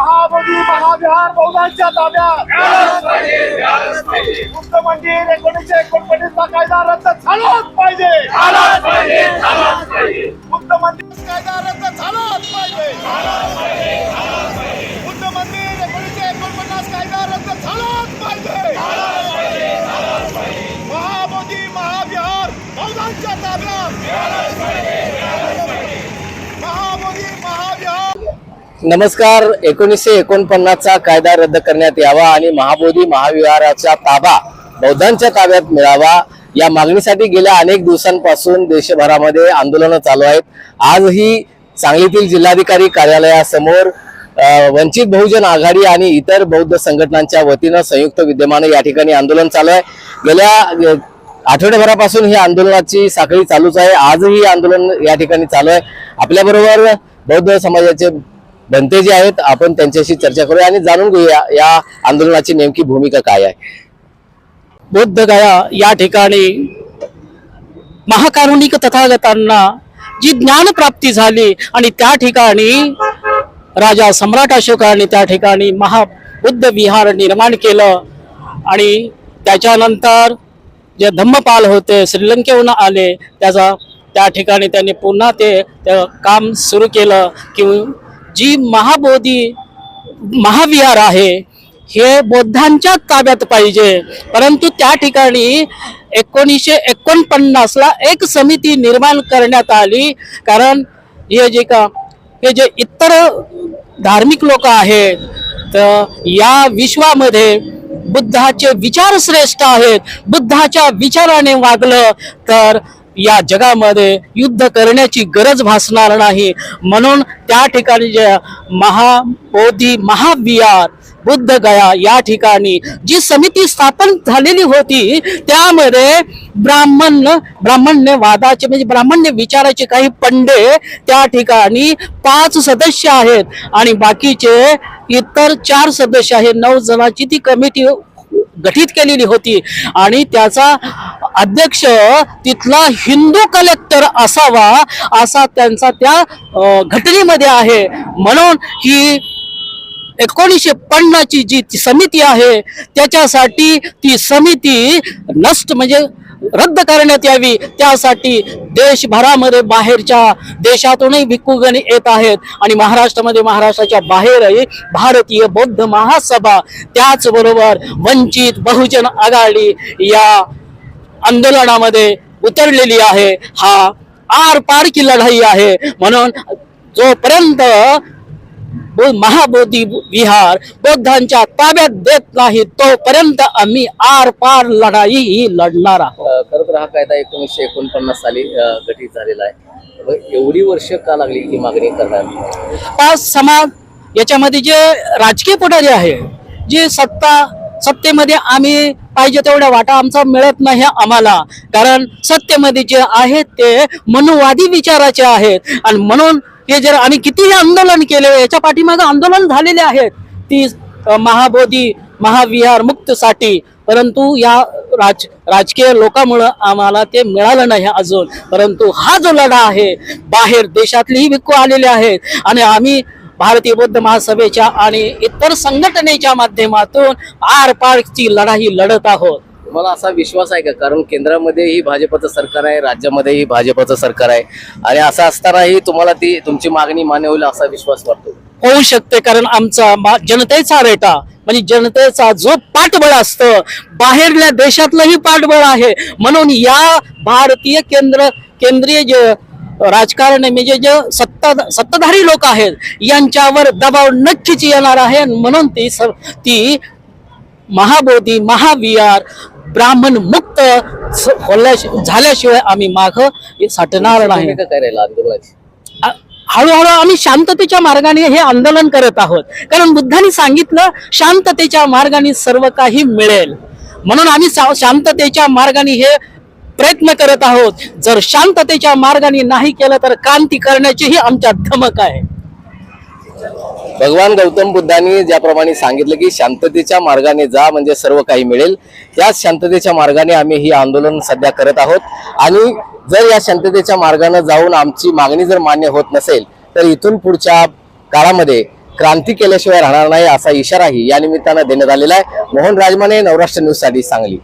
महाबोधी महाविहार बहुधांच्या ताब्यात बुद्ध मंदिर 1949 चा कायदा रद्द झालाच पाहिजे। बुद्ध मंदिर कायदा रद्द झालाच पाहिजे। बुद्ध मंदिर 1949 कायदा रद्द झालाच पाहिजे। महाबोधी महाविहार बहुधांच्या ताब्यात महाबोधी महाविहार। नमस्कार। 1949 चा कायदा रद्द करण्यात यावा आणि महाबोधी महाविहाराचा ताबा बौद्धांच्या ताब्यात मिळावा या मागणीसाठी गेल्या अनेक दिवसांपासून देशभरामध्ये आंदोलन चालू आहेत। आजही सांगलीतील जिल्हाधिकारी कार्यालयासमोर वंचित बहुजन आघाडी आणि इतर बौद्ध संघटनांच्या वतीने संयुक्त विद्यमाने या ठिकाणी आंदोलन चालू आहे। गेल्या आठवड्याभरापासून ही आंदोलनाची साखळी चालूच आहे। आजही आंदोलन या ठिकाणी चालू आहे। आपल्या बरोबर बौद्ध समाजाचे बनते जे आहेत, आपण त्यांच्याशी चर्चा करूया आणि जाणून घेऊया या आंदोलनाची नेमकी भूमिका काय आहे। बोधगया या ठिकाणी महाकारुणिक तथागतांना जी ज्ञान प्राप्ती झाली आणि त्या ठिकाणी राजा सम्राट अशोकाने त्या ठिकाणी महाबुद्ध विहार निर्माण केलं आणि त्याच्यानंतर जे धम्मपाल होते श्रीलंकेहून आले, त्या ठिकाणी त्यांनी पुन्हा ते काम सुरू केलं की जी महाबोधी महाविहार आहे हे बौद्धांच्या ताब्यात पाहिजे। परंतु त्या ठिकाणी 1949 ला एक समिती निर्माण करण्यात आली, कारण हे जे इतर धार्मिक लोक आहेत तर या विश्वामध्ये बुद्धाचे विचार श्रेष्ठ आहेत। बुद्धाच्या विचाराने वागलं तर या जगामध्ये युद्ध करण्याची गरज भासणार नाही। म्हणून त्या ठिकाणी जे महाबोधी महाविहार बोधगया या ठिकाणी जी समिती स्थापन झालेली होती त्यामध्ये ब्राह्मण्यवादाचे म्हणजे ब्राह्मण्य विचाराचे काही पंडे त्या ठिकाणी 5 सदस्य आहेत आणि बाकीचे इतर 4 सदस्य आहेत। 9 जणांची ती कमिटी गठीत केलेली होती आणि त्याचा अध्यक्ष तिथला हिंदू कलेक्टर असावा असा त्यांचा त्या घटनेमध्ये आहे। म्हणून ही 1950 ची जी समिती आहे त्याच्यासाठी ती समिती नष्ट म्हणजे रद्द करण्यात यावी। त्यासाठी देशभरामध्ये बाहेरच्या देशातूनही भिक्खुगण येत आहेत आणि महाराष्ट्राच्या बाहेरही भारतीय बौद्ध महासभा त्याचबरोबर वंचित बहुजन आघाडी या आंदोलनामध्ये उतरलेली आहे। हा आर पार की लढाई आहे। म्हणून जोपर्यंत महाबोधी विहार बौद्धांच्या ताब्यात देत नाही तोपर्यंत आम्ही आर पार लढाई ही लढणार आहोत। खरं तर हा कायदा 1949 साली गठीत झालेला आहे। एवढी वर्ष का लागली ही मागणी करणार? समाज याच्यामध्ये जे राजकीय पुढारी आहे, जे सत्तेमध्ये आम्ही पाहिजे तेवढा वाटा आमचा मिळत नाही आम्हाला, कारण सत्तेमध्ये जे आहेत ते मनुवादी विचाराचे आहेत आणि म्हणून हे जर आम्ही कितीही आंदोलन केले याच्या पाठीमागे आंदोलन झालेले आहेत ती महाबोधी महाविहार मुक्तीसाठी, परंतु या राजकीय लोकांमुळे आम्हाला ते मिळालं नाही अजून। परंतु हा जो लढा आहे बाहेर देशातलेही भिक्खू आलेले आहेत आणि आम्ही भारतीय बौद्ध महासभेच्या आणि इतर संघटनेच्या माध्यमातून आर पारची लढाई लढत आहोत। मला असा विश्वास आहे का, कारण केंद्रामध्येही भाजपचं सरकार आहे, राज्यामध्येही भाजपचं सरकार आहे आणि असं असतानाही तुम्हाला तुमची मागणी मान्य होईल असा विश्वास वाटतो? होऊ शकते, कारण आमचा जनतेचा रेटा म्हणजे जनतेचा जो पाठबळ असतं बाहेरल्या देशातलंही पाठबळ आहे। म्हणून या भारतीय केंद्रीय जे राजकारण म्हणजे जे सत्ताधारी लोक आहेत यांच्यावर दबाव नक्कीच येणार आहे। म्हणून ती महाबोधी महाविहार ब्राह्मण मुक्त झाल्याशिवाय आम्ही माग साठणार नाही। हळूहळू आम्ही शांततेच्या मार्गाने हे आंदोलन करत आहोत, कारण बुद्धांनी सांगितलं शांततेच्या मार्गाने सर्व काही मिळेल। म्हणून आम्ही शांततेच्या मार्गाने हे प्रयत्न करत आहोत। जर शांततेच्या मार्गाने नाही केलं तर क्रांती करण्याची ही आमच्यात धमक आहे। भगवान गौतम बुद्धांनी ज्याप्रमाणे सांगितलं की शांततेच्या मार्गाने जा म्हणजे सर्व काही मिळेल, त्याच शांततेच्या मार्गाने आम्ही ही आंदोलन सध्या करत आहोत। आणि जर या शांततेच्या मार्गाने जाऊन आमची मागणी जर मान्य होत नसेल तर इथून पुढच्या काळामध्ये क्रांती केल्याशिवाय राहणार नाही असा इशाराही या निमित्तानं देण्यात आलेला आहे. मोहन राजमाने, नवराष्ट्र न्यूज साठी सांगली.